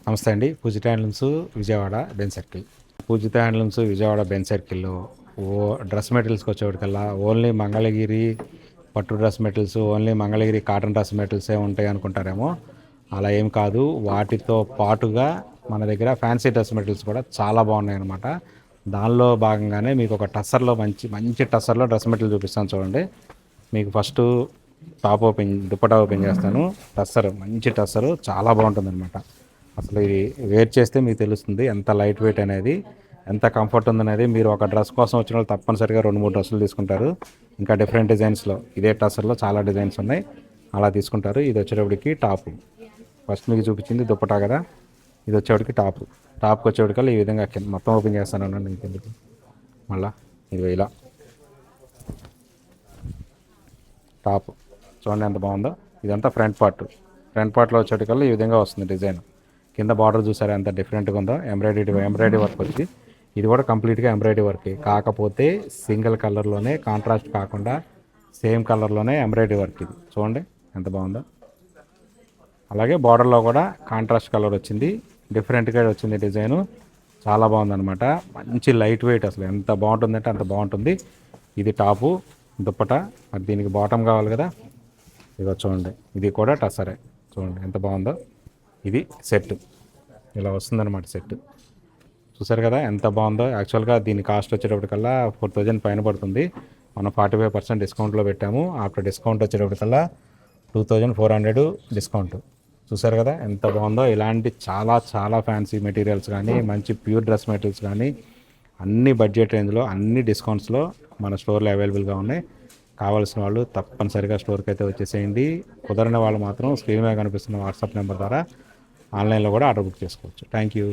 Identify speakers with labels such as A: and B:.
A: నమస్తే అండి. Pujitha handlooms Vijayawada Benz circle. Pujitha handlooms Vijayawada Benz సర్కిల్‌లో డ్రెస్ మెటీరియల్స్‌కి వచ్చేప్పటికల్లా ఓన్లీ మంగళగిరి పట్టు dress materials, only Mangalagiri cotton dress మెటీరియల్సే ఉంటాయి అనుకుంటారేమో. అలా ఏం కాదు. వాటితో పాటుగా మన దగ్గర ఫ్యాన్సీ డ్రెస్ మెటీరియల్స్ కూడా చాలా బాగున్నాయన్నమాట. దానిలో భాగంగానే మీకు ఒక టస్సర్‌లో మంచి టస్సర్‌లో డ్రెస్ మెటీరియల్ చూపిస్తాను చూడండి. మీకు ఫస్ట్ దుపట్టా ఓపెన్ చేస్తాను. మంచి టస్సరు చాలా బాగుంటుందన్నమాట. అసలు ఇది వేర్ చేస్తే మీకు తెలుస్తుంది ఎంత లైట్ వెయిట్ అనేది, ఎంత కంఫర్ట్ ఉందనేది. మీరు ఒక డ్రెస్ కోసం వచ్చిన వాళ్ళు తప్పనిసరిగా 2-3 డ్రెస్సులు తీసుకుంటారు. ఇంకా డిఫరెంట్ డిజైన్స్లో ఇదే టస్సర్లో చాలా డిజైన్స్ ఉన్నాయి, అలా తీసుకుంటారు. ఇది వచ్చేటప్పటికి టాపు. ఫస్ట్ మీకు చూపించింది దుపట్టా కదా, ఇది వచ్చేవాడికి టాప్కి వచ్చేవాడికల్లా ఈ విధంగా మొత్తం ఓపెన్ చేస్తాను అన్నాను. ఇంకెందుకు మళ్ళా ఇది ఇలా టాప్ చూడండి ఎంత బాగుందో. ఇదంతా ఫ్రంట్ పార్ట్లో వచ్చేటికల్లా ఈ విధంగా వస్తుంది డిజైన్. కింద బార్డర్ చూసారా ఎంత డిఫరెంట్గా ఉందో. ఎంబ్రాయిడరీ వర్క్ వచ్చి ఇది కూడా కంప్లీట్గా ఎంబ్రాయిడరీ వర్క్, కాకపోతే సింగిల్ కలర్లోనే, కాంట్రాస్ట్ కాకుండా సేమ్ కలర్లోనే ఎంబ్రాయిడరీ వర్క్. ఇది చూడండి ఎంత బాగుందో. అలాగే బార్డర్లో కూడా కాంట్రాస్ట్ కలర్ వచ్చింది, డిఫరెంట్గా వచ్చింది డిజైను. చాలా బాగుందన్నమాట. మంచి లైట్ వెయిట్, అసలు ఎంత బాగుంటుందంటే అంత బాగుంటుంది. ఇది టాపు దుప్పట. మరి దీనికి బాటమ్ కావాలి కదా, ఇదిగో చూడండి. ఇది కూడా టసరే. చూడండి ఎంత బాగుందో. ఇది సెట్ ఇలా వస్తుందన్నమాట. సెట్ చూసారు కదా ఎంత బాగుందో. యాక్చువల్గా దీని కాస్ట్ వచ్చేటప్పటికల్లా 4000 పైన పడుతుంది. మనం 45% డిస్కౌంట్లో పెట్టాము. ఆఫ్టర్ డిస్కౌంట్ వచ్చేటప్పటికల్లా 2400 డిస్కౌంట్. చూసారు కదా ఎంత బాగుందో. ఇలాంటి చాలా చాలా ఫ్యాన్సీ మెటీరియల్స్ కానీ, మంచి ప్యూర్ డ్రెస్ మెటీరియల్స్ కానీ అన్ని బడ్జెట్ రేంజ్లో, అన్ని డిస్కౌంట్స్లో మన స్టోర్లో అవైలబుల్గా ఉన్నాయి. కావాల్సిన వాళ్ళు తప్పనిసరిగా స్టోర్కి అయితే వచ్చేసేయండి. కుదరని వాళ్ళు మాత్రం స్క్రీన్ మీద కనిపిస్తున్న వాట్సాప్ నెంబర్ ద్వారా ఆన్లైన్లో కూడా ఆర్డర్ బుక్ చేసుకోవచ్చు. Thank you.